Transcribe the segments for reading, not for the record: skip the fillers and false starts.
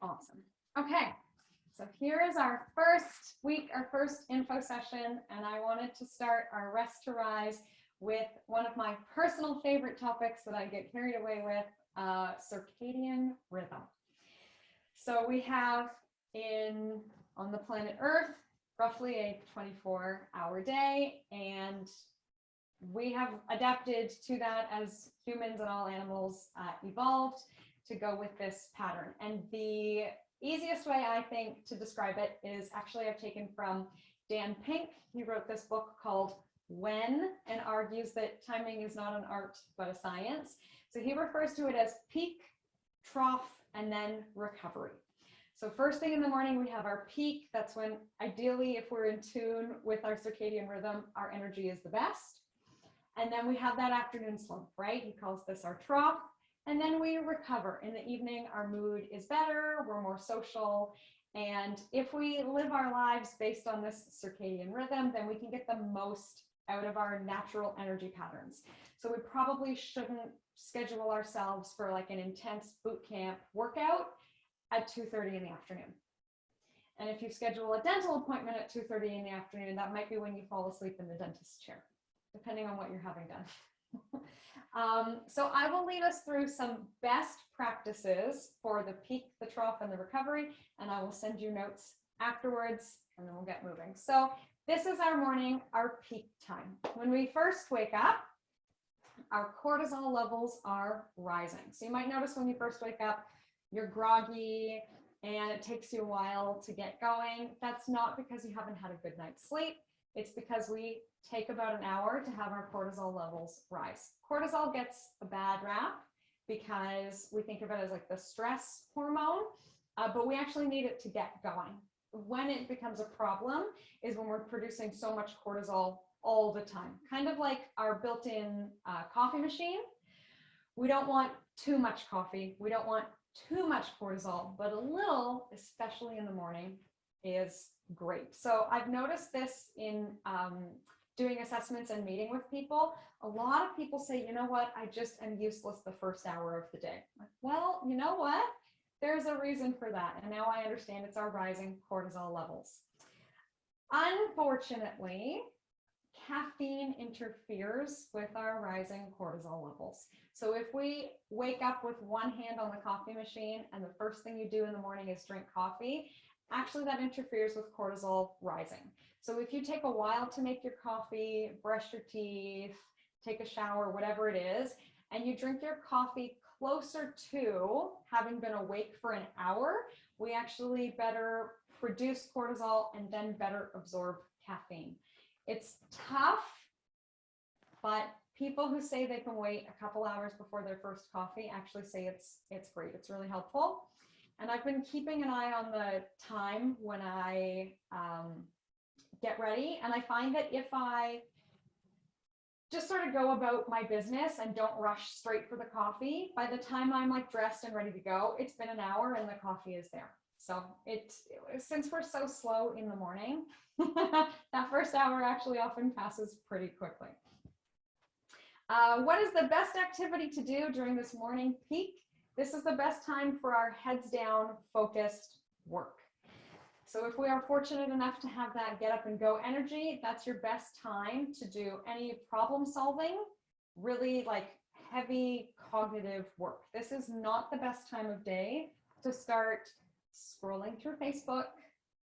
Awesome. Okay, so here is our first week, our first info session, and I wanted to start our Rest to Rise with one of my personal favorite topics that I get carried away with, circadian rhythm. So we have on the planet Earth, roughly a 24-hour day, and we have adapted to that as humans and all animals evolved to go with this pattern. And the easiest way I think to describe it is actually I've taken from Dan Pink. He wrote this book called When and argues that timing is not an art but a science. So he refers to it as peak, trough, and then recovery. So first thing in the morning, we have our peak. That's when ideally, if we're in tune with our circadian rhythm, our energy is the best. And then we have that afternoon slump, right? He calls this our trough. And then we recover. In the evening, our mood is better, we're more social. And if we live our lives based on this circadian rhythm, then we can get the most out of our natural energy patterns. So we probably shouldn't schedule ourselves for like an intense boot camp workout at 2:30 in the afternoon. And if you schedule a dental appointment at 2:30 in the afternoon, that might be when you fall asleep in the dentist's chair, depending on what you're having done. So I will lead us through some best practices for the peak, the trough, and the recovery, and I will send you notes afterwards, and then we'll get moving. So this is our morning, our peak time. When we first wake up, our cortisol levels are rising. So you might notice when you first wake up, you're groggy and it takes you a while to get going. That's not because you haven't had a good night's sleep. It's because we take about an hour to have our cortisol levels rise. Cortisol gets a bad rap because we think of it as like the stress hormone, but we actually need it to get going. When it becomes a problem is when we're producing so much cortisol all the time, kind of like our built-in coffee machine. We don't want too much coffee. We don't want too much cortisol, but a little, especially in the morning, is great. So I've noticed this in doing assessments and meeting with people. A lot of people say, you know what, I just am useless the first hour of the day. Like, well, you know what? There's a reason for that. And now I understand it's our rising cortisol levels. Unfortunately, caffeine interferes with our rising cortisol levels. So if we wake up with one hand on the coffee machine and the first thing you do in the morning is drink coffee, actually that interferes with cortisol rising. So if you take a while to make your coffee, brush your teeth, take a shower, whatever it is, and you drink your coffee closer to having been awake for an hour, we actually better produce cortisol and then better absorb caffeine. It's tough, but people who say they can wait a couple hours before their first coffee actually say it's great. It's really helpful. And I've been keeping an eye on the time when I get ready. And I find that if I just sort of go about my business and don't rush straight for the coffee, by the time I'm like dressed and ready to go, it's been an hour and the coffee is there. So since we're so slow in the morning, that first hour actually often passes pretty quickly. What is the best activity to do during this morning peak? This is the best time for our heads down, focused work. So if we are fortunate enough to have that get up and go energy, that's your best time to do any problem solving, really like heavy cognitive work. This is not the best time of day to start scrolling through Facebook,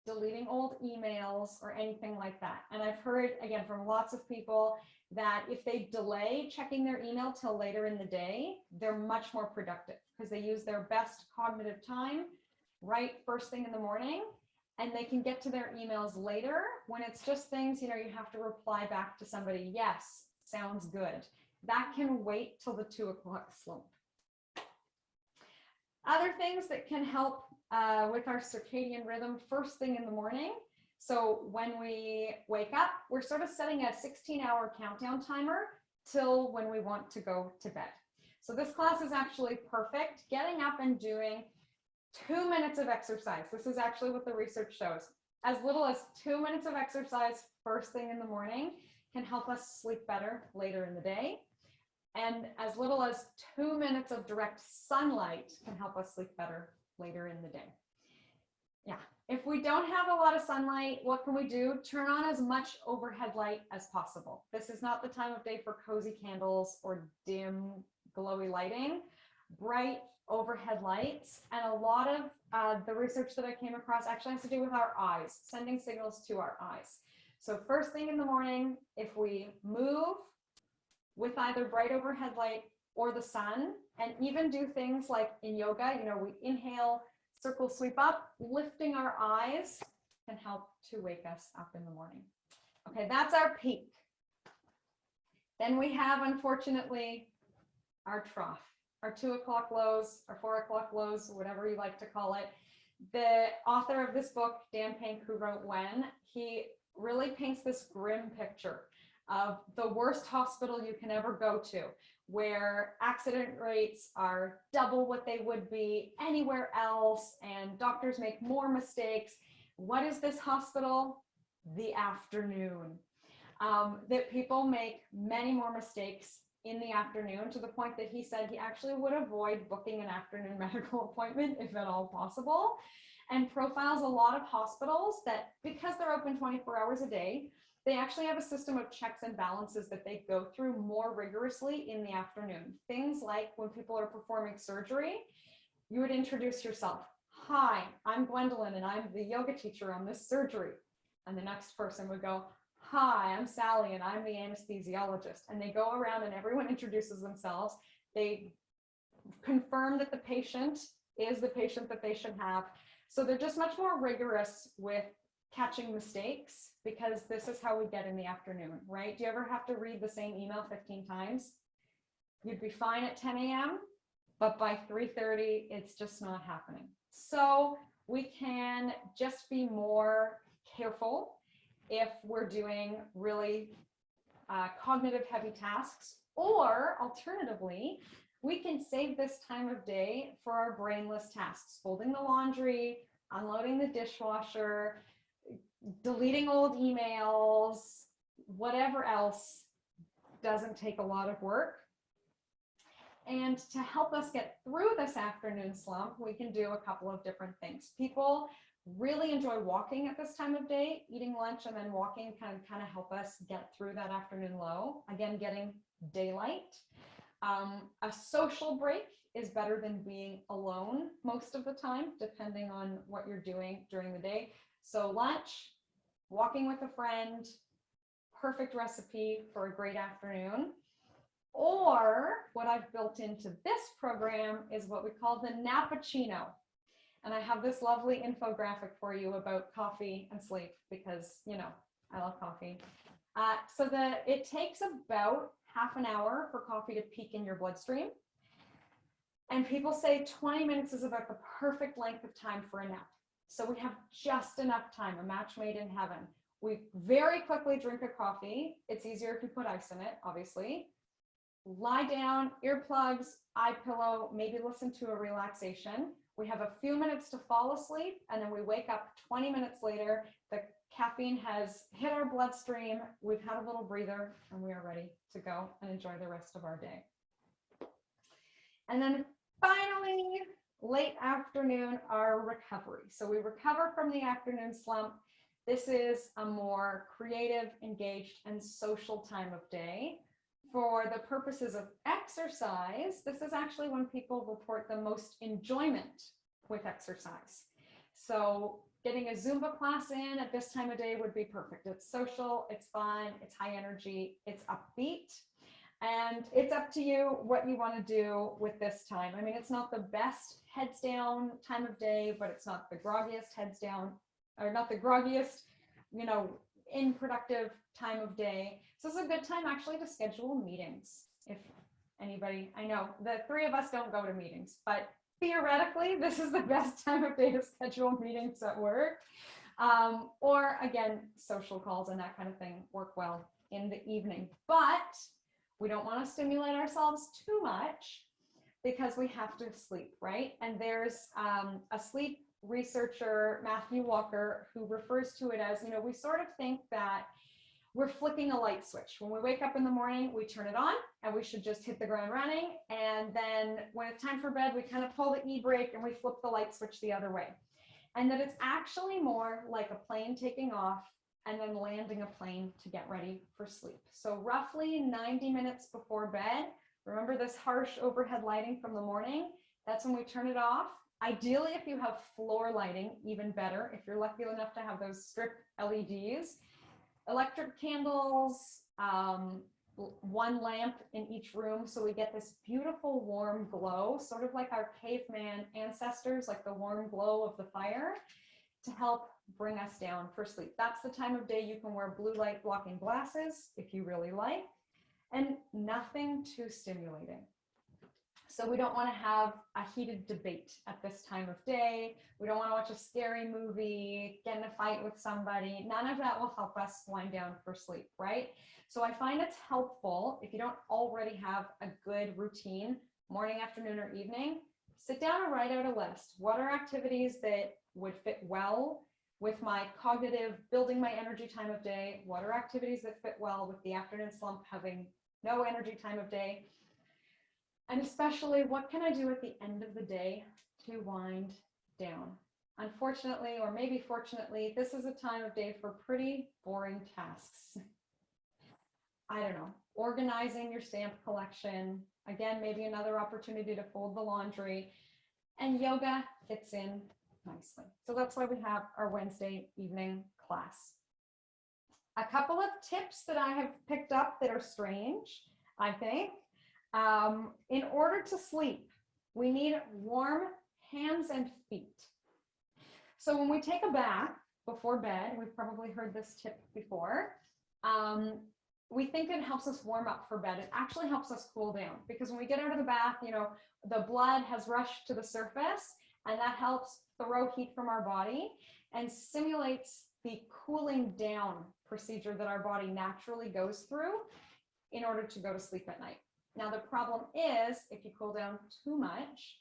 deleting old emails, or anything like that. And I've heard, again, from lots of people that if they delay checking their email till later in the day, they're much more productive because they use their best cognitive time right first thing in the morning, and they can get to their emails later when it's just things, you have to reply back to somebody, yes, sounds good. That can wait till the 2 o'clock slump. Other things that can help with our circadian rhythm first thing in the morning. So when we wake up, we're sort of setting a 16-hour countdown timer till when we want to go to bed. So this class is actually perfect. Getting up and doing 2 minutes of exercise. This is actually what the research shows. As little as 2 minutes of exercise first thing in the morning can help us sleep better later in the day. And as little as 2 minutes of direct sunlight can help us sleep better later in the day. Yeah. If we don't have a lot of sunlight, what can we do? Turn on as much overhead light as possible. This is not the time of day for cozy candles or dim, glowy lighting. Bright overhead lights. And a lot of the research that I came across actually has to do with our eyes, sending signals to our eyes. So first thing in the morning, if we move with either bright overhead light or the sun, and even do things like in yoga, we inhale, circle, sweep up, lifting our eyes can help to wake us up in the morning. Okay, that's our peak. Then we have, unfortunately, our trough, our 2 o'clock lows, our 4 o'clock lows, whatever you like to call it. The author of this book, Dan Pink, who wrote When, he really paints this grim picture of the worst hospital you can ever go to, where accident rates are double what they would be anywhere else, and doctors make more mistakes. What is this hospital? The afternoon. That people make many more mistakes in the afternoon, to the point that he said he actually would avoid booking an afternoon medical appointment if at all possible, and profiles a lot of hospitals that, because they're open 24 hours a day, they actually have a system of checks and balances that they go through more rigorously in the afternoon. Things like when people are performing surgery, you would introduce yourself. Hi, I'm Gwendolyn and I'm the yoga teacher on this surgery. And the next person would go, hi, I'm Sally and I'm the anesthesiologist. And they go around and everyone introduces themselves. They confirm that the patient is the patient that they should have. So they're just much more rigorous with catching mistakes, because this is how we get in the afternoon, right? Do you ever have to read the same email 15 times? You'd be fine at 10 a.m., but by 3:30, it's just not happening. So we can just be more careful if we're doing really cognitive heavy tasks, or alternatively, we can save this time of day for our brainless tasks, folding the laundry, unloading the dishwasher, deleting old emails, whatever else doesn't take a lot of work. And to help us get through this afternoon slump, we can do a couple of different things. People really enjoy walking at this time of day. Eating lunch and then walking can kind of help us get through that afternoon low. Again, getting daylight. A social break is better than being alone most of the time, depending on what you're doing during the day. So lunch, walking with a friend, perfect recipe for a great afternoon. Or what I've built into this program is what we call the Nappuccino. And I have this lovely infographic for you about coffee and sleep, because, I love coffee. So it takes about half an hour for coffee to peak in your bloodstream. And people say 20 minutes is about the perfect length of time for a nap. So we have just enough time, a match made in heaven. We very quickly drink a coffee. It's easier if you put ice in it, obviously. Lie down, earplugs, eye pillow, maybe listen to a relaxation. We have a few minutes to fall asleep, and then we wake up 20 minutes later. The caffeine has hit our bloodstream. We've had a little breather, and we are ready to go and enjoy the rest of our day. And then finally, late afternoon, our recovery. So we recover from the afternoon slump. This is a more creative, engaged, and social time of day. For the purposes of exercise, this is actually when people report the most enjoyment with exercise. So getting a Zumba class in at this time of day would be perfect. It's social, it's fun, it's high energy, it's upbeat. And it's up to you what you want to do with this time. I mean, it's not the best heads down time of day, but it's not the groggiest heads down, or not the groggiest, unproductive time of day. So it's a good time actually to schedule meetings. If anybody, I know the three of us don't go to meetings, but theoretically, this is the best time of day to schedule meetings at work. Or again, social calls and that kind of thing work well in the evening. But we don't want to stimulate ourselves too much, because we have to sleep, right? And there's a sleep researcher, Matthew Walker, who refers to it as, we sort of think that we're flicking a light switch. When we wake up in the morning, we turn it on and we should just hit the ground running. And then when it's time for bed, we kind of pull the e-brake and we flip the light switch the other way. and that it's actually more like a plane taking off and then landing a plane to get ready for sleep. So roughly 90 minutes before bed, remember this harsh overhead lighting from the morning? That's when we turn it off. Ideally, if you have floor lighting, even better. If you're lucky enough to have those strip LEDs, electric candles, one lamp in each room, so we get this beautiful warm glow, sort of like our caveman ancestors, like the warm glow of the fire, to help bring us down for sleep. That's the time of day you can wear blue light blocking glasses if you really like, and nothing too stimulating. So we don't want to have a heated debate at this time of day. We don't want to watch a scary movie, get in a fight with somebody. None of that will help us wind down for sleep, right? So I find it's helpful, if you don't already have a good routine, morning, afternoon, or evening, sit down and write out a list. What are activities that would fit well with my cognitive, building my energy time of day? What are activities that fit well with the afternoon slump, having no energy time of day? And especially, what can I do at the end of the day to wind down? Unfortunately, or maybe fortunately, this is a time of day for pretty boring tasks. I don't know, organizing your stamp collection, again, maybe another opportunity to fold the laundry, and yoga fits in nicely. So that's why we have our Wednesday evening class. A couple of tips that I have picked up that are strange, I think. In order to sleep, we need warm hands and feet. So when we take a bath before bed, we've probably heard this tip before, we think it helps us warm up for bed. It actually helps us cool down, because when we get out of the bath, you know, the blood has rushed to the surface, and that helps throw heat from our body and simulates the cooling down procedure that our body naturally goes through in order to go to sleep at night. Now, the problem is if you cool down too much,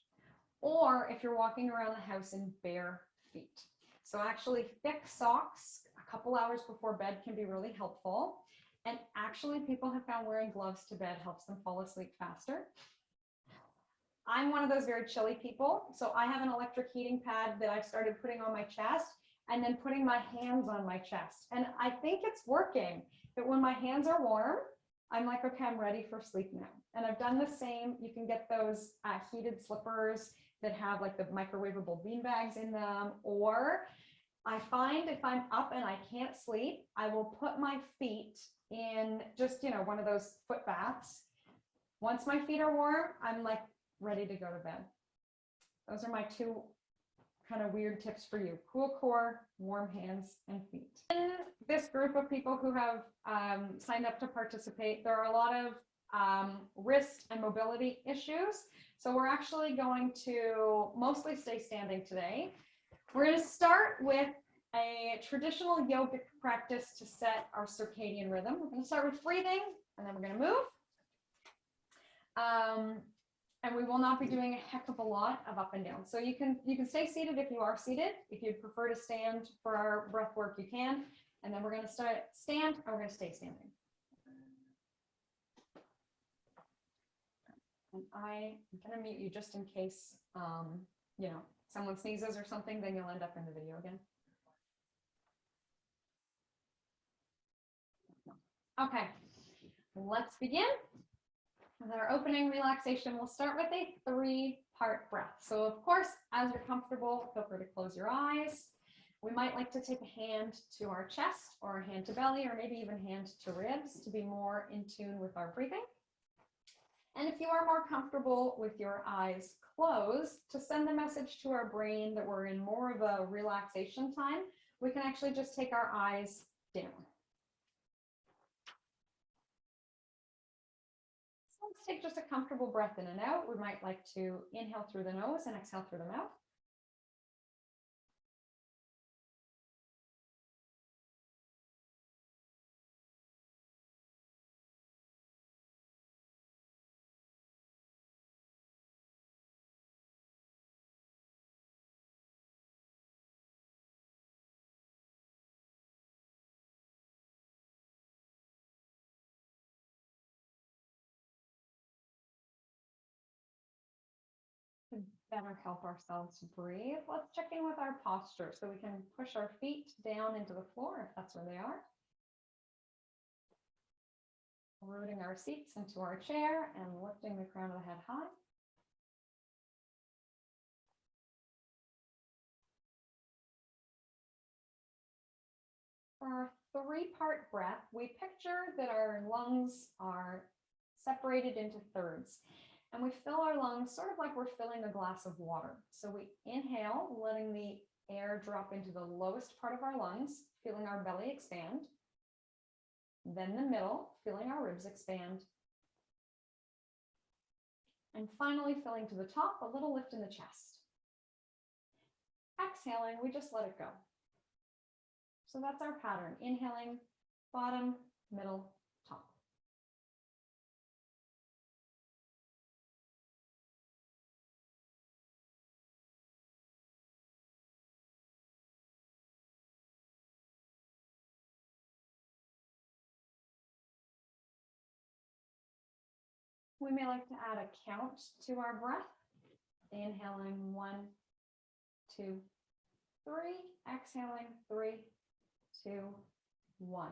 or if you're walking around the house in bare feet. So actually, thick socks a couple hours before bed can be really helpful. And actually, people have found wearing gloves to bed helps them fall asleep faster. I'm one of those very chilly people. So I have an electric heating pad that I've started putting on my chest and then putting my hands on my chest. And I think it's working. But when my hands are warm, I'm like, okay, I'm ready for sleep now. And I've done the same. You can get those heated slippers that have like the microwavable bean bags in them. Or I find if I'm up and I can't sleep, I will put my feet in just, you know, one of those foot baths. Once my feet are warm, I'm like ready to go to bed. Those are my two kind of weird tips for you. Cool core, warm hands and feet. In this group of people who have signed up to participate, there are a lot of wrist and mobility issues. So we're actually going to mostly stay standing today. We're going to start with a traditional yogic practice to set our circadian rhythm. We're going to start with breathing, and then we're going to move. And we will not be doing a heck of a lot of up and down. So you can stay seated if you are seated. If you'd prefer to stand for our breath work, you can. And then we're going to stand, and we're going to stay standing. And I'm going to mute you just in case, you know, someone sneezes or something, then you'll end up in the video again. Okay, let's begin. With our opening relaxation, we'll start with a 3-part breath. So of course, as you're comfortable, feel free to close your eyes. We might like to take a hand to our chest or a hand to belly, or maybe even hand to ribs to be more in tune with our breathing. And if you are more comfortable with your eyes closed, to send the message to our brain that we're in more of a relaxation time, we can actually just take our eyes down. So let's take just a comfortable breath in and out. We might like to inhale through the nose and exhale through the mouth. To better help ourselves breathe, let's check in with our posture so we can push our feet down into the floor if that's where they are. Rooting our seats into our chair and lifting the crown of the head high. For our three-part breath, we picture that our lungs are separated into thirds. And we fill our lungs sort of like we're filling a glass of water. So we inhale, letting the air drop into the lowest part of our lungs, feeling our belly expand. Then the middle, feeling our ribs expand. And finally, filling to the top, a little lift in the chest. Exhaling, we just let it go. So that's our pattern. Inhaling, bottom, middle, top. We may like to add a count to our breath. Inhaling 1, 2, 3. Exhaling 3, 2, 1.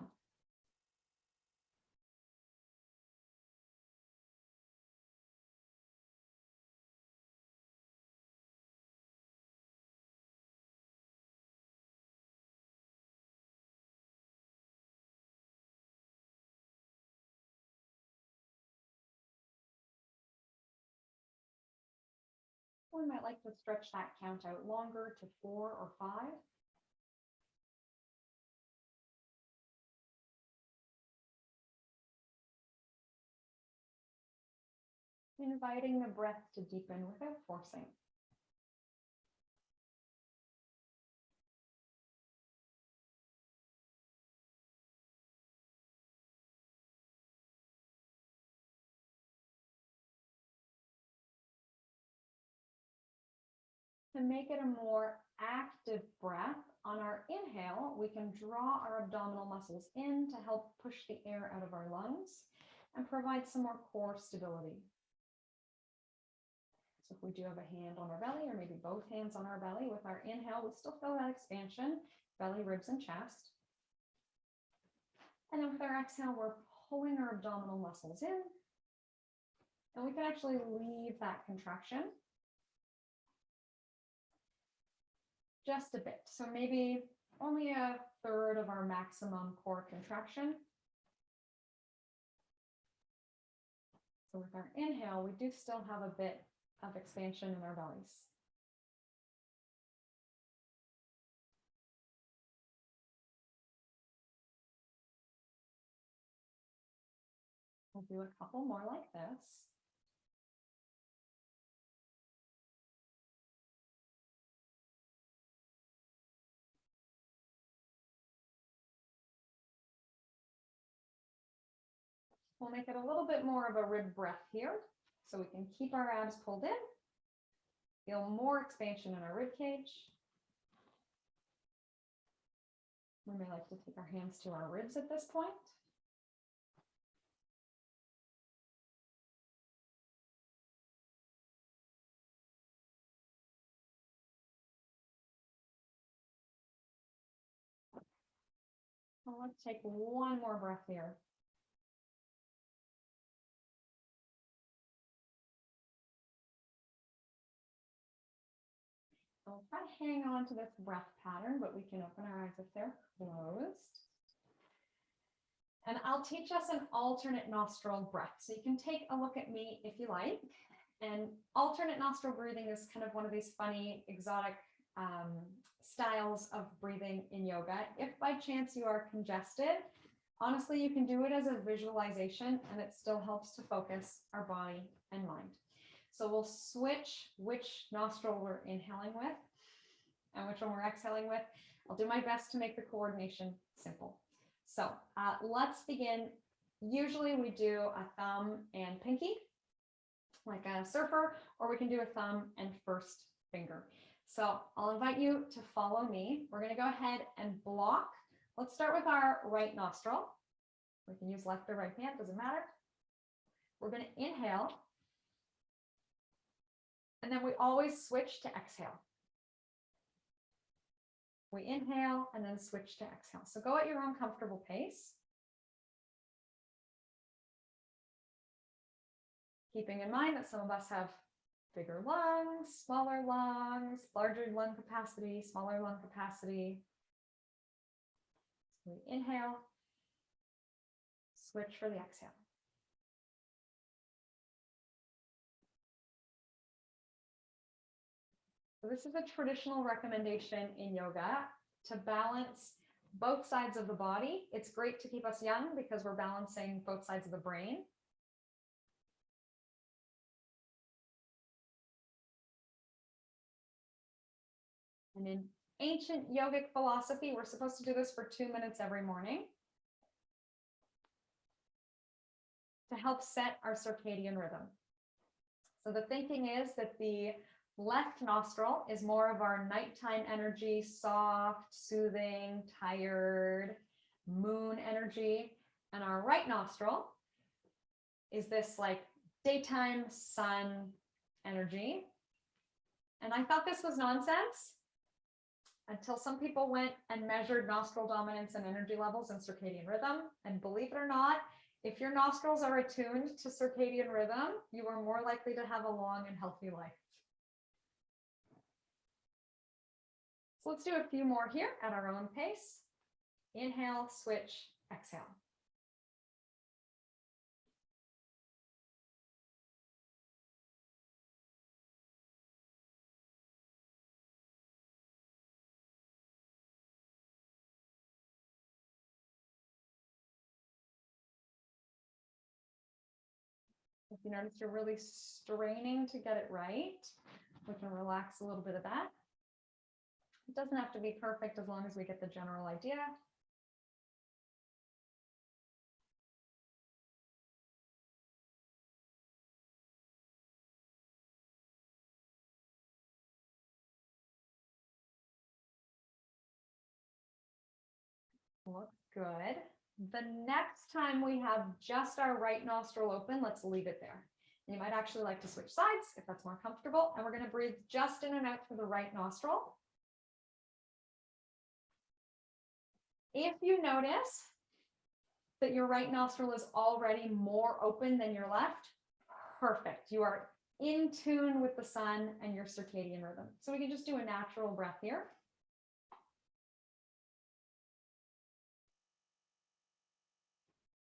We might like to stretch that count out longer to 4 or 5. Inviting the breath to deepen without forcing. To make it a more active breath, on our inhale, we can draw our abdominal muscles in to help push the air out of our lungs and provide some more core stability. So if we do have a hand on our belly, or maybe both hands on our belly, with our inhale, we still feel that expansion, belly, ribs, and chest. And then with our exhale, we're pulling our abdominal muscles in, and we can actually leave that contraction just a bit. So maybe only a third of our maximum core contraction. So with our inhale, we do still have a bit of expansion in our bellies. We'll do a couple more like this. We'll make it a little bit more of a rib breath here, so we can keep our abs pulled in, feel more expansion in our rib cage. We may like to take our hands to our ribs at this point. Well, let's take one more breath here. We'll try to hang on to this breath pattern, but we can open our eyes if they're closed. And I'll teach us an alternate nostril breath. So you can take a look at me if you like. And alternate nostril breathing is kind of one of these funny, exotic styles of breathing in yoga. If by chance you are congested, honestly, you can do it as a visualization and it still helps to focus our body and mind. So we'll switch which nostril we're inhaling with and which one we're exhaling with. I'll do my best to make the coordination simple. So let's begin. Usually we do a thumb and pinky, like a surfer, or we can do a thumb and first finger. So I'll invite you to follow me. We're going to go ahead and block. Let's start with our right nostril. We can use left or right hand, doesn't matter. We're going to inhale. And then we always switch to exhale. We inhale and then switch to exhale. So go at your own comfortable pace. Keeping in mind that some of us have bigger lungs, larger lung capacity, smaller lung capacity. So we inhale, switch for the exhale. So this is a traditional recommendation in yoga to balance both sides of the body. It's great to keep us young because we're balancing both sides of the brain. And in ancient yogic philosophy, we're supposed to do this for 2 minutes every morning to help set our circadian rhythm. So the thinking is that the left nostril is more of our nighttime energy, soft, soothing, tired, moon energy. And our right nostril is this like daytime sun energy. And I thought this was nonsense until some people went and measured nostril dominance and energy levels in circadian rhythm. And believe it or not, if your nostrils are attuned to circadian rhythm, you are more likely to have a long and healthy life. So let's do a few more here at our own pace. Inhale, switch, exhale. If you notice you're really straining to get it right, we can relax a little bit of that. It doesn't have to be perfect as long as we get the general idea. Looks good. The next time we have just our right nostril open, let's leave it there. And you might actually like to switch sides if that's more comfortable. And we're going to breathe just in and out through the right nostril. If you notice that your right nostril is already more open than your left, perfect. You are in tune with the sun and your circadian rhythm. So we can just do a natural breath here.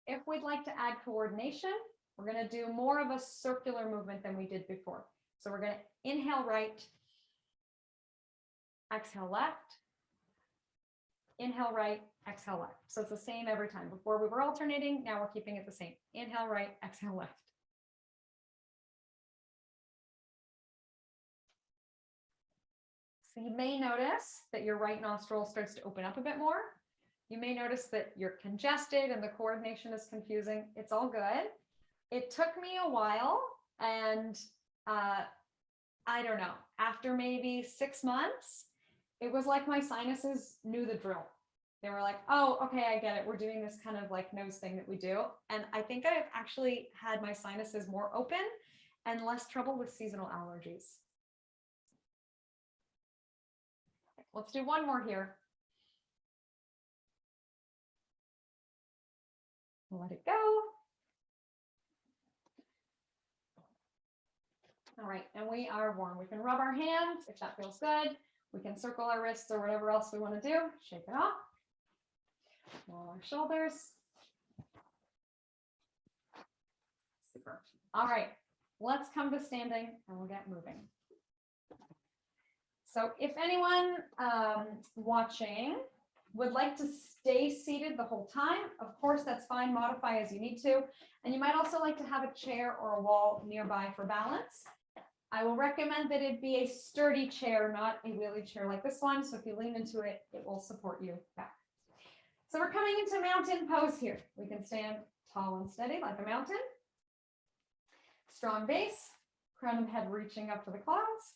If we'd like to add coordination, we're going to do more of a circular movement than we did before. So we're going to inhale right, exhale left, inhale right, exhale left. So it's the same every time. Before we were alternating, now we're keeping it the same. Inhale right, exhale left. So you may notice that your right nostril starts to open up a bit more. You may notice that you're congested and the coordination is confusing. It's all good. It took me a while, and I don't know, after maybe 6 months, it was like my sinuses knew the drill. They were like, oh, okay, I get it. We're doing this kind of like nose thing that we do. And I think I've actually had my sinuses more open and less trouble with seasonal allergies. Let's do one more here. Let it go. All right, and we are warm. We can rub our hands if that feels good. We can circle our wrists or whatever else we want to do. Shake it off. Roll our shoulders. Super. All right, let's come to standing and we'll get moving. So if anyone watching would like to stay seated the whole time, of course, that's fine. Modify as you need to. And you might also like to have a chair or a wall nearby for balance. I will recommend that it be a sturdy chair, not a wheelie chair like this one. So if you lean into it, it will support you back. So we're coming into mountain pose here. We can stand tall and steady like a mountain. Strong base, crown of head reaching up to the clouds.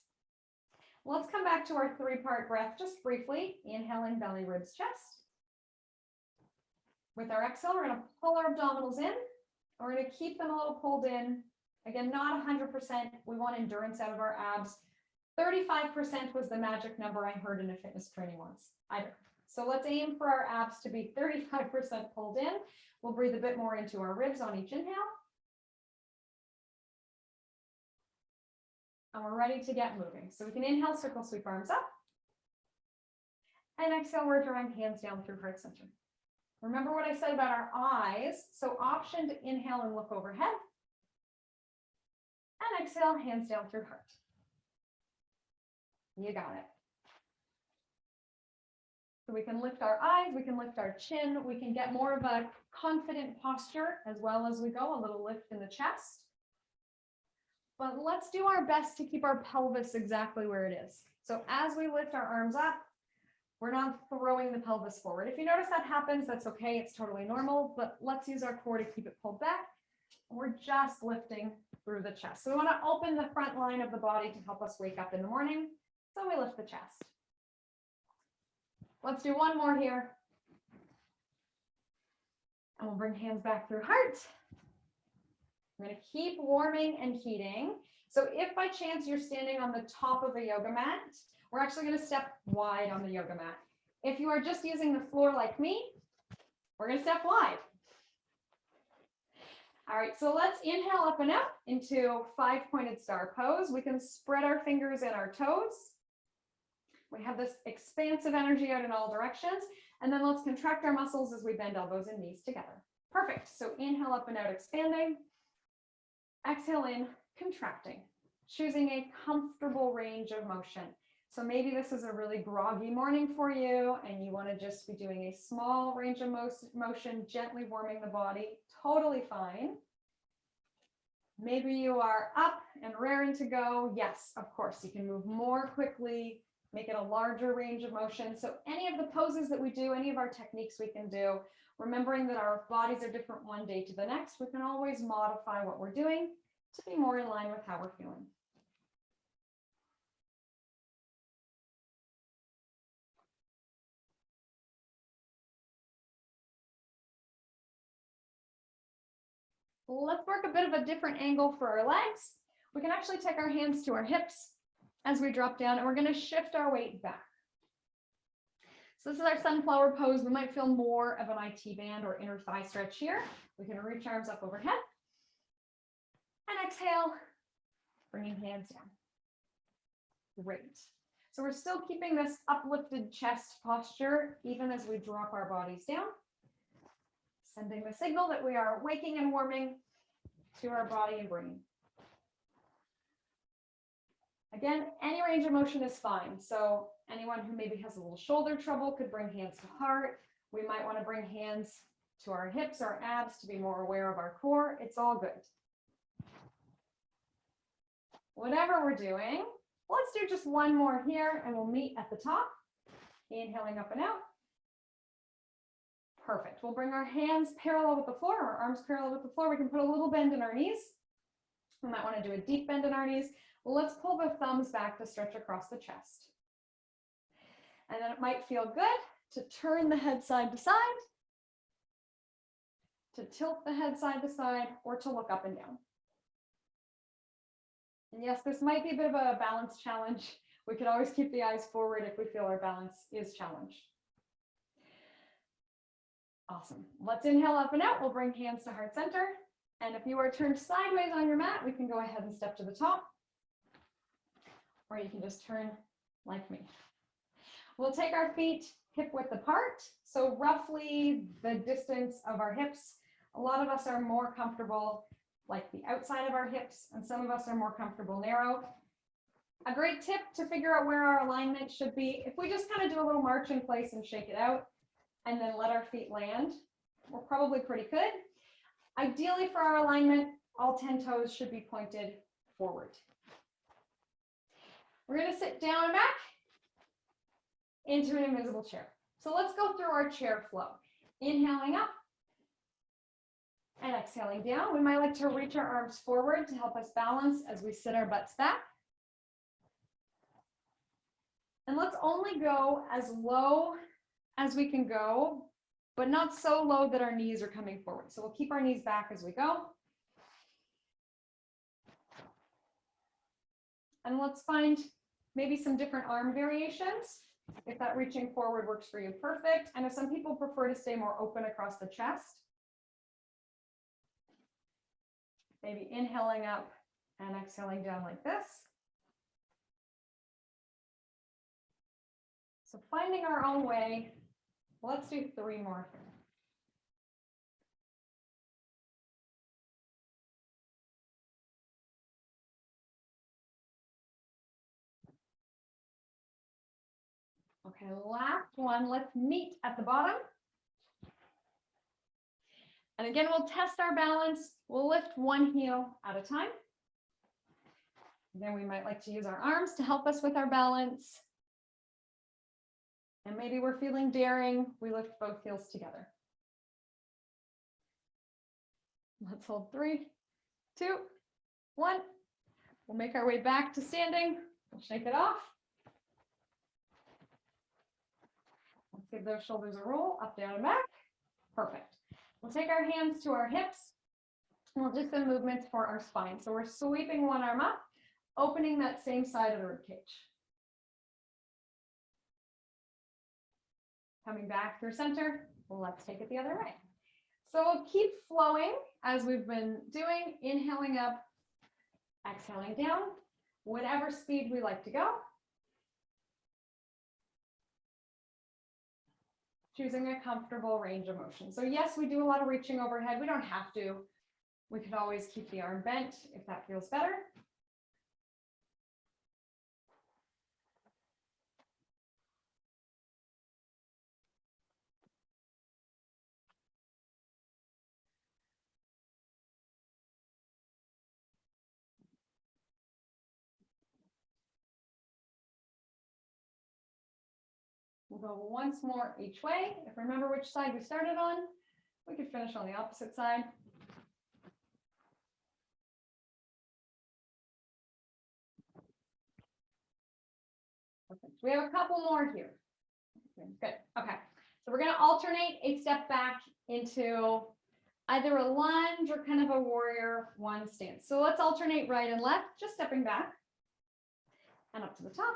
Let's come back to our 3-part breath just briefly. Inhaling belly, ribs, chest. With our exhale, we're going to pull our abdominals in. We're going to keep them a little pulled in Again, not 100%. We want endurance out of our abs. 35% was the magic number I heard in a fitness training once. So let's aim for our abs to be 35% pulled in. We'll breathe a bit more into our ribs on each inhale. And we're ready to get moving. So we can inhale, circle, sweep arms up. And exhale, we're drawing hands down through heart center. Remember what I said about our eyes. So option to inhale and look overhead. And exhale, hands down through heart. You got it. So we can lift our eyes, we can lift our chin, we can get more of a confident posture as well as we go, a little lift in the chest. But let's do our best to keep our pelvis exactly where it is. So as we lift our arms up, we're not throwing the pelvis forward. If you notice that happens, that's okay, it's totally normal, but let's use our core to keep it pulled back. We're just lifting through the chest. So we want to open the front line of the body to help us wake up in the morning. So we lift the chest. Let's do one more here. And we'll bring hands back through heart. We're going to keep warming and heating. So if by chance you're standing on the top of a yoga mat, we're actually going to step wide on the yoga mat. If you are just using the floor like me, we're going to step wide. All right, so let's inhale up and out into 5-pointed star pose. We can spread our fingers and our toes. We have this expansive energy out in all directions. And then let's contract our muscles as we bend elbows and knees together. Perfect. So inhale up and out, expanding. Exhale in, contracting. Choosing a comfortable range of motion. So maybe this is a really groggy morning for you and you want to just be doing a small range of motion, gently warming the body. Totally fine. Maybe you are up and raring to go. Yes, of course, you can move more quickly, make it a larger range of motion. So any of the poses that we do, any of our techniques we can do, remembering that our bodies are different one day to the next, we can always modify what we're doing to be more in line with how we're feeling. Let's work a bit of a different angle for our legs. We can actually take our hands to our hips as we drop down, and we're going to shift our weight back. So this is our sunflower pose. We might feel more of an IT band or inner thigh stretch here. We can reach arms up overhead and exhale, bringing hands down. Great. So we're still keeping this uplifted chest posture even as we drop our bodies down, sending the signal that we are waking and warming to our body and brain. Again, any range of motion is fine. So anyone who maybe has a little shoulder trouble could bring hands to heart. We might want to bring hands to our hips or abs to be more aware of our core. It's all good. Whatever we're doing, let's do just one more here and we'll meet at the top. Inhaling up and out. Perfect. We'll bring our hands parallel with the floor, our arms parallel with the floor. We can put a little bend in our knees. We might want to do a deep bend in our knees. Let's pull the thumbs back to stretch across the chest. And then it might feel good to turn the head side to side, to tilt the head side to side, or to look up and down. And yes, this might be a bit of a balance challenge. We could always keep the eyes forward if we feel our balance is challenged. Awesome. Let's inhale up and out. We'll bring hands to heart center. And if you are turned sideways on your mat, we can go ahead and step to the top. Or you can just turn like me. We'll take our feet hip width apart. So roughly the distance of our hips. A lot of us are more comfortable like the outside of our hips, and some of us are more comfortable narrow. A great tip to figure out where our alignment should be, if we just kind of do a little march in place and shake it out, and then let our feet land, we're probably pretty good. Ideally for our alignment, all 10 toes should be pointed forward. We're going to sit down and back into an invisible chair. So let's go through our chair flow. Inhaling up and exhaling down. We might like to reach our arms forward to help us balance as we sit our butts back. And let's only go as low as we can go, but not so low that our knees are coming forward. So we'll keep our knees back as we go. And let's find maybe some different arm variations. If that reaching forward works for you, perfect. I know some people prefer to stay more open across the chest. Maybe inhaling up and exhaling down like this. So finding our own way. Let's do 3 more here. Okay, last one. Let's meet at the bottom. And again, we'll test our balance. We'll lift one heel at a time. Then we might like to use our arms to help us with our balance. And maybe we're feeling daring. We lift both heels together. Let's hold 3, 2, 1. We'll make our way back to standing. We'll shake it off. Let's give those shoulders a roll, up, down, and back. Perfect. We'll take our hands to our hips, and we'll do some movements for our spine. So we're sweeping one arm up, opening that same side of the rib cage. Coming back through center, let's take it the other way. So we'll keep flowing as we've been doing, inhaling up, exhaling down, whatever speed we like to go. Choosing a comfortable range of motion. So yes, we do a lot of reaching overhead. We don't have to. We could always keep the arm bent if that feels better. We'll go once more each way. If we remember which side we started on, we could finish on the opposite side. Perfect. We have a couple more here. Good. Okay. So we're going to alternate a step back into either a lunge or kind of a warrior one stance. So let's alternate right and left, just stepping back and up to the top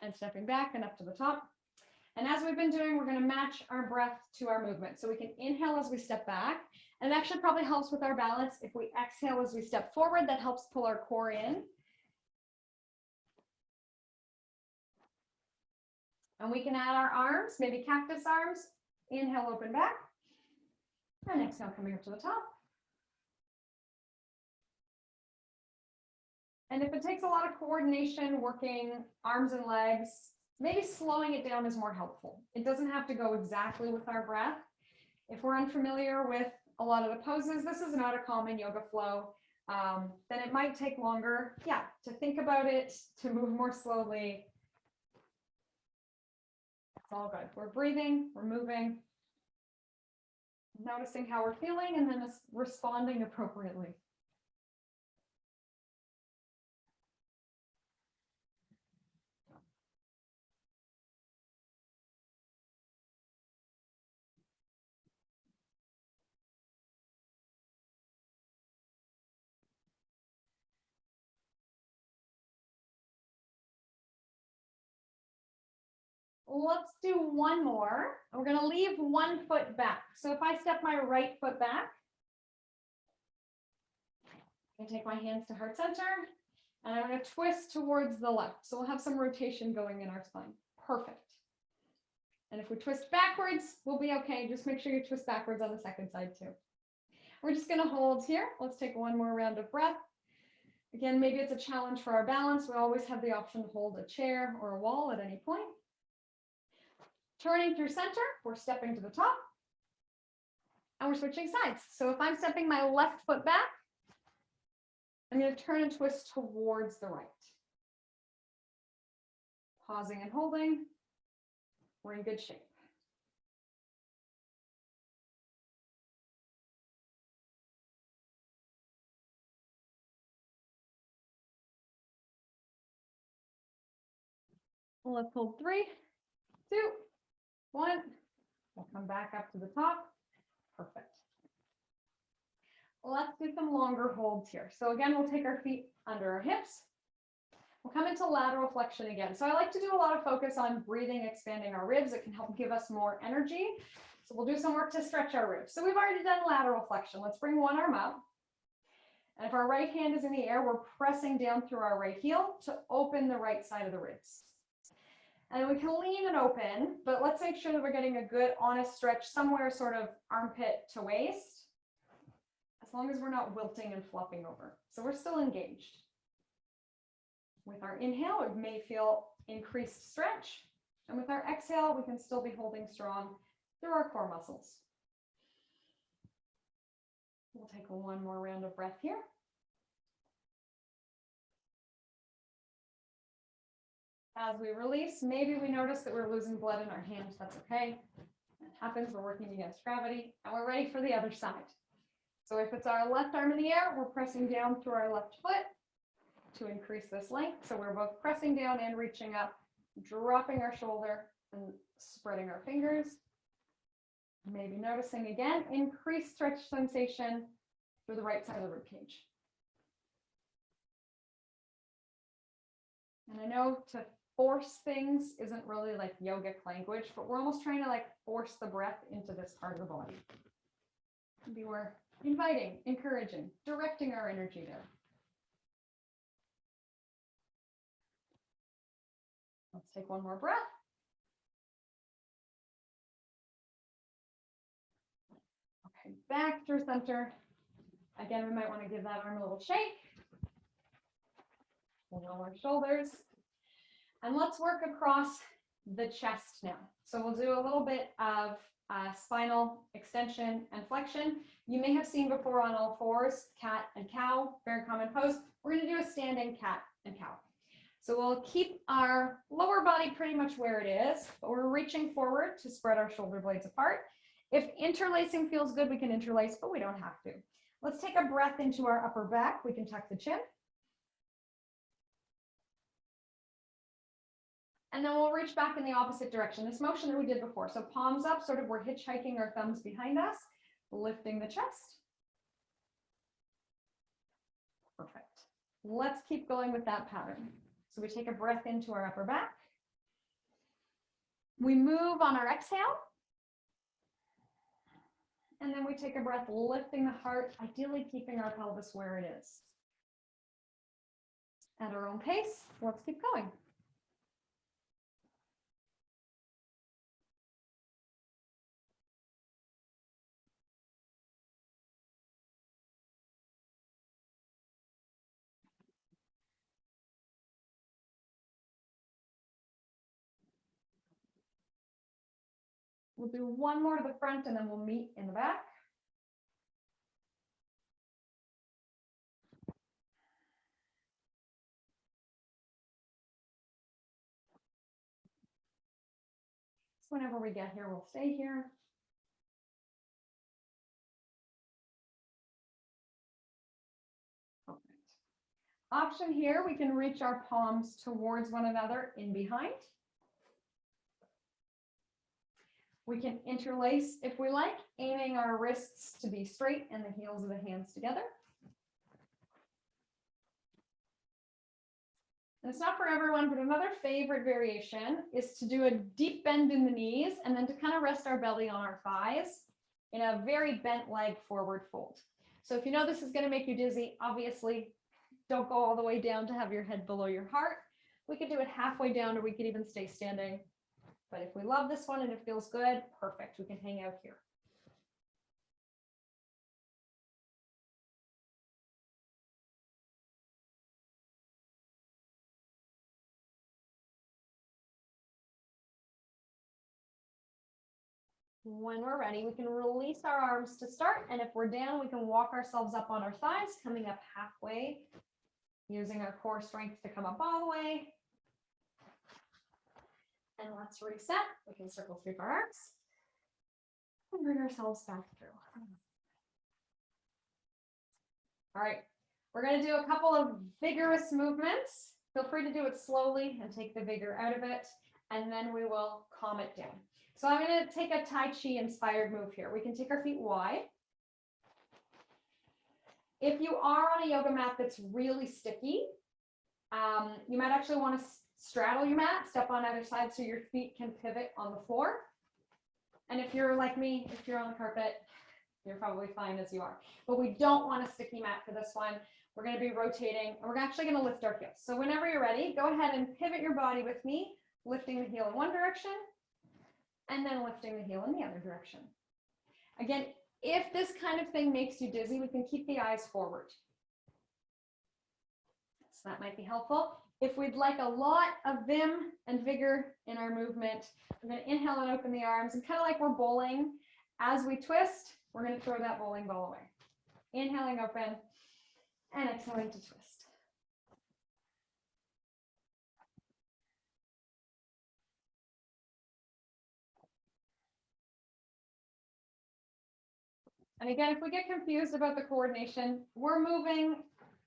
and stepping back and up to the top. And as we've been doing, we're going to match our breath to our movement. So we can inhale as we step back. And it actually probably helps with our balance. If we exhale as we step forward, that helps pull our core in. And we can add our arms, maybe cactus arms. Inhale, open back. And exhale, coming up to the top. And if it takes a lot of coordination, working arms and legs, maybe slowing it down is more helpful. It doesn't have to go exactly with our breath. If we're unfamiliar with a lot of the poses, this is not a common yoga flow, then it might take longer, to think about it, to move more slowly. It's all good. We're breathing, we're moving, noticing how we're feeling, and then responding appropriately. Let's do one more. We're going to leave one foot back. So if I step my right foot back, I can take my hands to heart center, and I'm going to twist towards the left. So we'll have some rotation going in our spine. Perfect. And if we twist backwards, we'll be okay. Just make sure you twist backwards on the second side too. We're just going to hold here. Let's take one more round of breath. Again, maybe it's a challenge for our balance. We always have the option to hold a chair or a wall at any point. Turning through center, we're stepping to the top, and we're switching sides. So if I'm stepping my left foot back, I'm going to turn and twist towards the right. Pausing and holding. We're in good shape. Let's hold 3, 2, 1. We'll come back up to the top. Perfect. Let's do some longer holds here. So again, we'll take our feet under our hips. We'll come into lateral flexion again. So I like to do a lot of focus on breathing, expanding our ribs. It can help give us more energy. So we'll do some work to stretch our ribs. So we've already done lateral flexion. Let's bring one arm up. And if our right hand is in the air, we're pressing down through our right heel to open the right side of the ribs. And then we can lean and open, but let's make sure that we're getting a good honest stretch somewhere sort of armpit to waist, as long as we're not wilting and flopping over. So we're still engaged. With our inhale, we may feel increased stretch. And with our exhale, we can still be holding strong through our core muscles. We'll take one more round of breath here. As we release, maybe we notice that we're losing blood in our hands. That's okay. It happens. We're working against gravity, and we're ready for the other side. So if it's our left arm in the air, we're pressing down through our left foot to increase this length. So we're both pressing down and reaching up, dropping our shoulder and spreading our fingers. Maybe noticing again, increased stretch sensation through the right side of the rib cage. And I know to force things isn't really like yogic language, but we're almost trying to like force the breath into this part of the body. Maybe we're inviting, encouraging, directing our energy there. Let's take one more breath. Okay, back through center. Again, we might want to give that arm a little shake. We'll roll our shoulders. And let's work across the chest now. So we'll do a little bit of spinal extension and flexion. You may have seen before on all fours, cat and cow, very common pose. We're going to do a standing cat and cow. So we'll keep our lower body pretty much where it is, but we're reaching forward to spread our shoulder blades apart. If interlacing feels good, we can interlace, but we don't have to. Let's take a breath into our upper back. We can tuck the chin. And then we'll reach back in the opposite direction. This motion that we did before. So palms up, sort of we're hitchhiking our thumbs behind us, lifting the chest. Perfect. Let's keep going with that pattern. So we take a breath into our upper back. We move on our exhale. And then we take a breath, lifting the heart, ideally keeping our pelvis where it is. At our own pace, let's keep going. We'll do one more to the front and then we'll meet in the back. So whenever we get here, we'll stay here. Perfect. Option here, we can reach our palms towards one another in behind. We can interlace if we like, aiming our wrists to be straight and the heels of the hands together. And it's not for everyone, but another favorite variation is to do a deep bend in the knees and then to kind of rest our belly on our thighs in a very bent leg forward fold. So if you know this is going to make you dizzy, obviously don't go all the way down to have your head below your heart. We could do it halfway down or we could even stay standing. But if we love this one and it feels good, perfect. We can hang out here. When we're ready, we can release our arms to start. And if we're down, we can walk ourselves up on our thighs, coming up halfway, using our core strength to come up all the way. And let's reset. We can circle through our arms and bring ourselves back through. All right, we're going to do a couple of vigorous movements. Feel free to do it slowly and take the vigor out of it, and then we will calm it down. So I'm going to take a Tai Chi inspired move here. We can take our feet wide. If you are on a yoga mat that's really sticky, You might actually want to straddle your mat, step on either side so your feet can pivot on the floor. And if you're like me, if you're on the carpet, you're probably fine as you are. But we don't want a sticky mat for this one. We're going to be rotating, and we're actually going to lift our heels. So whenever you're ready, go ahead and pivot your body with me, lifting the heel in one direction, and then lifting the heel in the other direction. Again, if this kind of thing makes you dizzy, we can keep the eyes forward. So that might be helpful. If we'd like a lot of vim and vigor in our movement, we're going to inhale and open the arms, and kind of like we're bowling, as we twist, we're going to throw that bowling ball away. Inhaling open and exhaling to twist. And again, if we get confused about the coordination, we're moving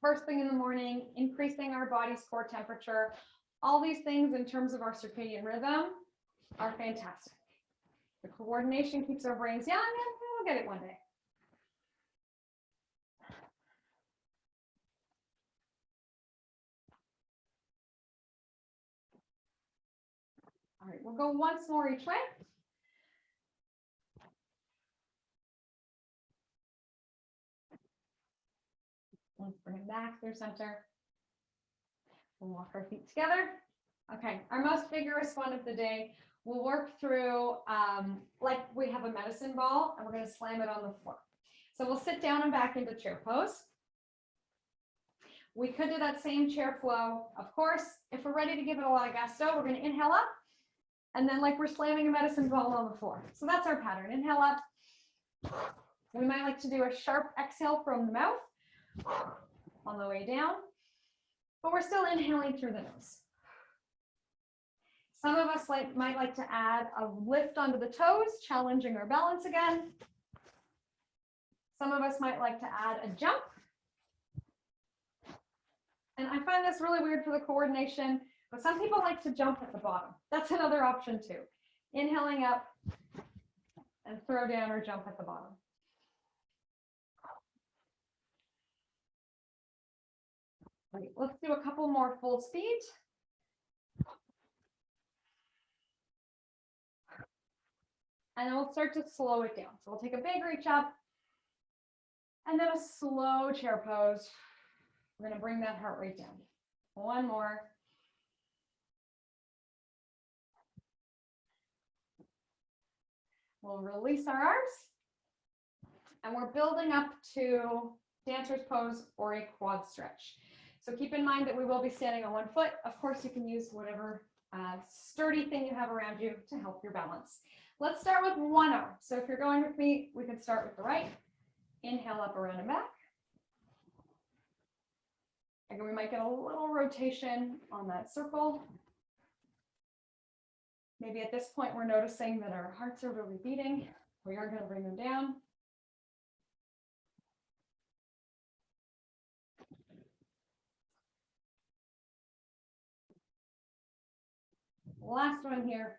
first thing in the morning, increasing our body's core temperature. All these things in terms of our circadian rhythm are fantastic. The coordination keeps our brains young, and we'll get it one day. All right, we'll go once more each way. Let's bring it back through center. We'll walk our feet together. Okay, our most vigorous one of the day, we'll work through like we have a medicine ball, and we're going to slam it on the floor. So we'll sit down and back into chair pose. We could do that same chair flow. Of course, if we're ready to give it a lot of gusto, we're going to inhale up, and then like we're slamming a medicine ball on the floor. So that's our pattern. Inhale up. We might like to do a sharp exhale from the mouth on the way down, but we're still inhaling through the nose. Some of us might like to add a lift onto the toes, challenging our balance again. Some of us might like to add a jump. And I find this really weird for the coordination, but some people like to jump at the bottom. That's another option too. Inhaling up and throw down or jump at the bottom. Right, let's do a couple more full speed. And then we'll start to slow it down. So we'll take a big reach up and then a slow chair pose. We're going to bring that heart rate down. One more. We'll release our arms, and we're building up to dancer's pose or a quad stretch. So keep in mind that we will be standing on one foot. Of course, you can use whatever sturdy thing you have around you to help your balance. Let's start with one arm. So if you're going with me, we can start with the right. Inhale up, around and back. Again, we might get a little rotation on that circle. Maybe at this point, we're noticing that our hearts are really beating. We are going to bring them down. Last one here.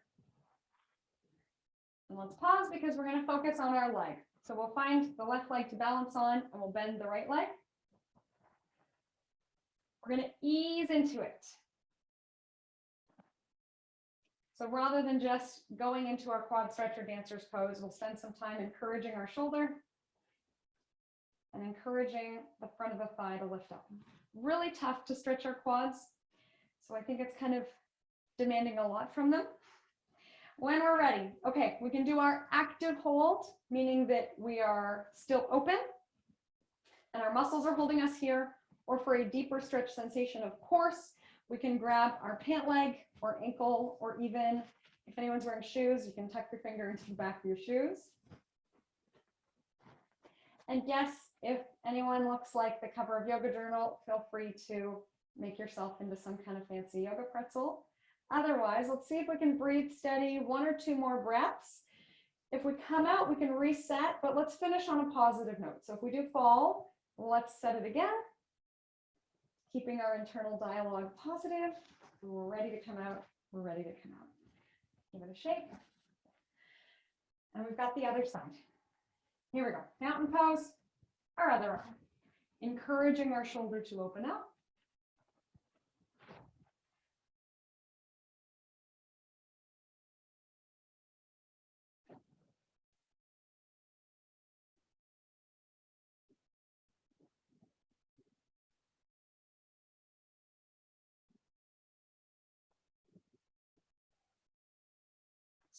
And let's pause because we're going to focus on our leg. So we'll find the left leg to balance on, and we'll bend the right leg. We're going to ease into it. So rather than just going into our quad stretch or dancer's pose, we'll spend some time encouraging our shoulder and encouraging the front of the thigh to lift up. Really tough to stretch our quads. So I think it's kind of demanding a lot from them. When we're ready, okay, we can do our active hold, meaning that we are still open and our muscles are holding us here, or for a deeper stretch sensation, of course, we can grab our pant leg or ankle, or even if anyone's wearing shoes, you can tuck your finger into the back of your shoes. And yes, if anyone looks like the cover of Yoga Journal, feel free to make yourself into some kind of fancy yoga pretzel. Otherwise, let's see if we can breathe steady, 1 or 2 more breaths. If we come out, we can reset, but let's finish on a positive note. So if we do fall, let's set it again, keeping our internal dialogue positive. We're ready to come out. We're ready to come out. Give it a shake. And we've got the other side. Here we go. Mountain pose, our other arm. Encouraging our shoulder to open up.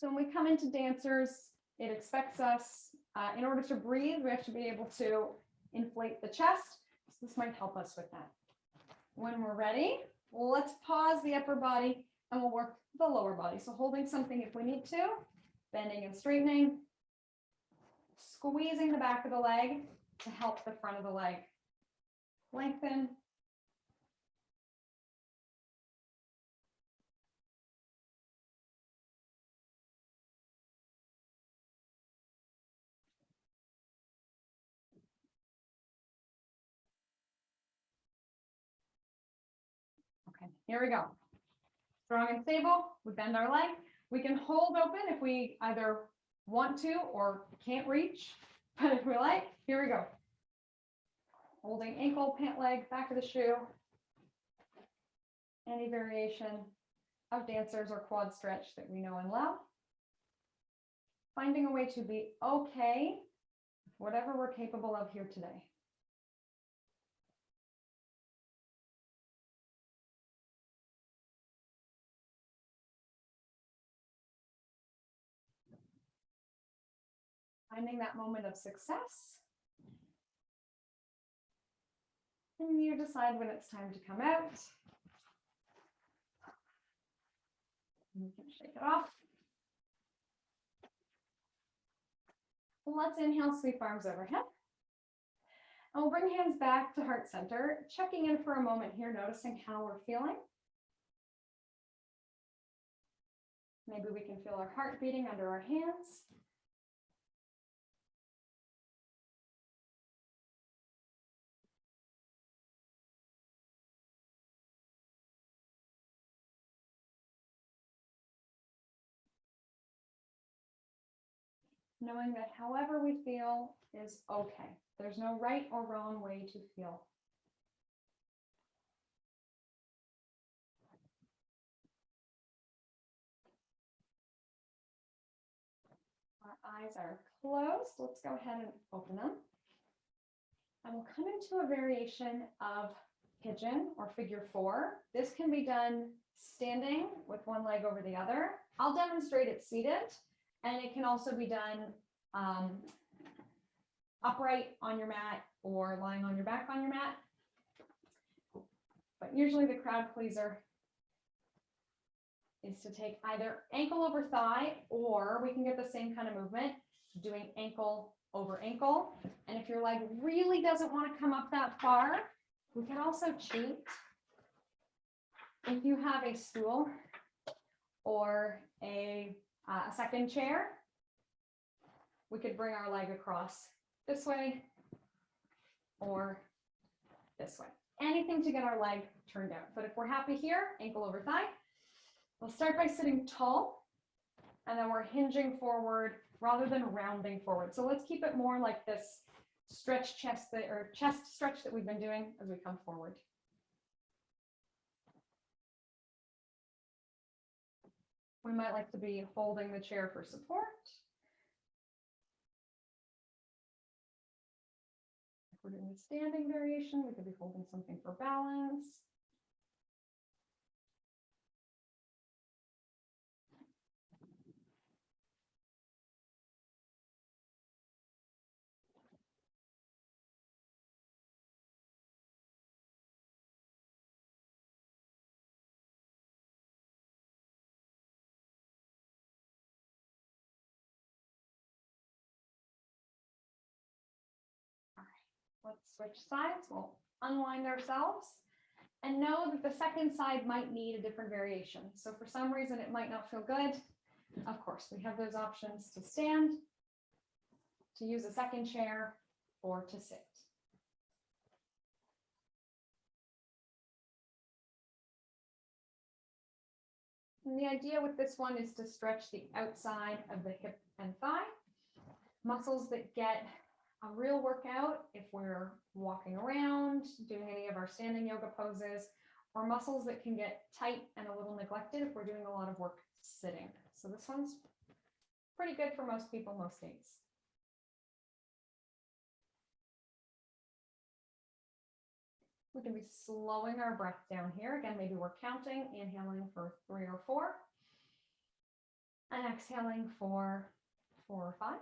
So when we come into dancers, it expects us, in order to breathe, we have to be able to inflate the chest. So this might help us with that. When we're ready, let's pause the upper body and we'll work the lower body. So holding something if we need to, bending and straightening, squeezing the back of the leg to help the front of the leg lengthen. Okay, here we go. Strong and stable, we bend our leg. We can hold open if we either want to or can't reach, but if we like, here we go. Holding ankle, pant leg, back of the shoe. Any variation of dancers or quad stretch that we know and love. Finding a way to be okay with whatever we're capable of here today. Finding that moment of success. And you decide when it's time to come out. You can shake it off. Let's inhale, sweep arms overhead. And we'll bring hands back to heart center, checking in for a moment here, noticing how we're feeling. Maybe we can feel our heart beating under our hands. Knowing that however we feel is okay. There's no right or wrong way to feel. Our eyes are closed. Let's go ahead and open them. And we'll come into a variation of pigeon or figure four. This can be done standing with one leg over the other. I'll demonstrate it seated. And it can also be done upright on your mat or lying on your back on your mat. But usually the crowd pleaser is to take either ankle over thigh, or we can get the same kind of movement doing ankle over ankle. And if your leg really doesn't want to come up that far, we can also cheat. If you have a stool or a second chair, we could bring our leg across this way or this way. Anything to get our leg turned out. But if we're happy here, ankle over thigh, we'll start by sitting tall, and then we're hinging forward rather than rounding forward. So let's keep it more like this stretch chest stretch that we've been doing as we come forward. We might like to be holding the chair for support. If we're doing a standing variation, we could be holding something for balance. Let's switch sides. We'll unwind ourselves and know that the second side might need a different variation. So for some reason, it might not feel good. Of course, we have those options to stand, to use a second chair, or to sit. And the idea with this one is to stretch the outside of the hip and thigh, muscles that get a real workout if we're walking around, doing any of our standing yoga poses, or muscles that can get tight and a little neglected if we're doing a lot of work sitting. So this one's pretty good for most people most days. We can be slowing our breath down here. Again, maybe we're counting, inhaling for 3 or 4. And exhaling for 4 or 5.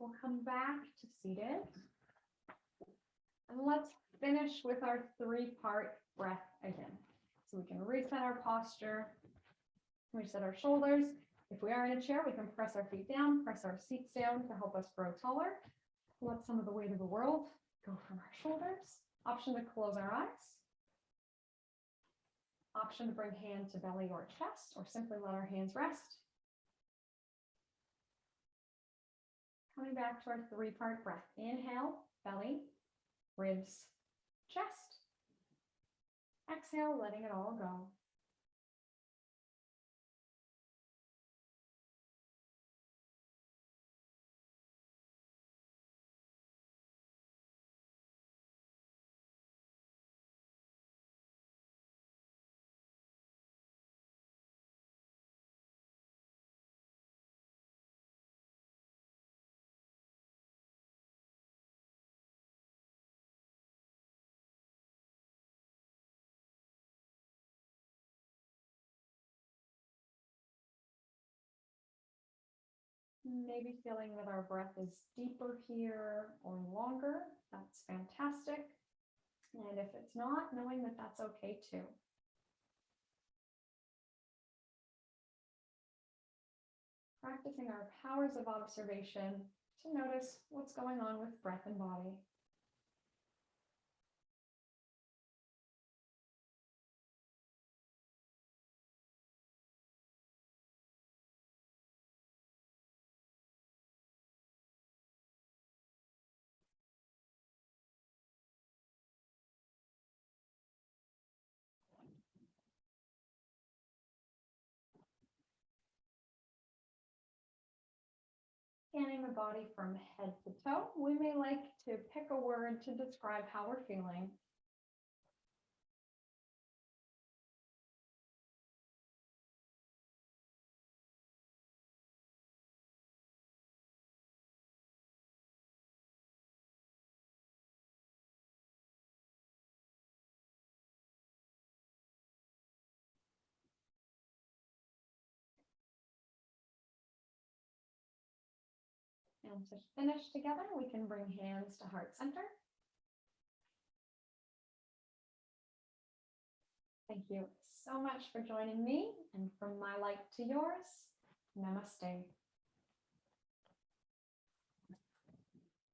We'll come back to seated. And let's finish with our 3-part breath again. So we can reset our posture, reset our shoulders. If we are in a chair, we can press our feet down, press our seats down to help us grow taller. Let some of the weight of the world go from our shoulders. Option to close our eyes. Option to bring hand to belly or chest, or simply let our hands rest. Coming back to our 3-part breath. Inhale, belly, ribs, chest. Exhale, letting it all go. Maybe feeling that our breath is deeper here or longer. That's fantastic. And if it's not, knowing that that's okay too. Practicing our powers of observation to notice what's going on with breath and body. Scanning the body from head to toe, we may like to pick a word to describe how we're feeling. And to finish together, we can bring hands to heart center. Thank you so much for joining me, and from my light to yours, namaste.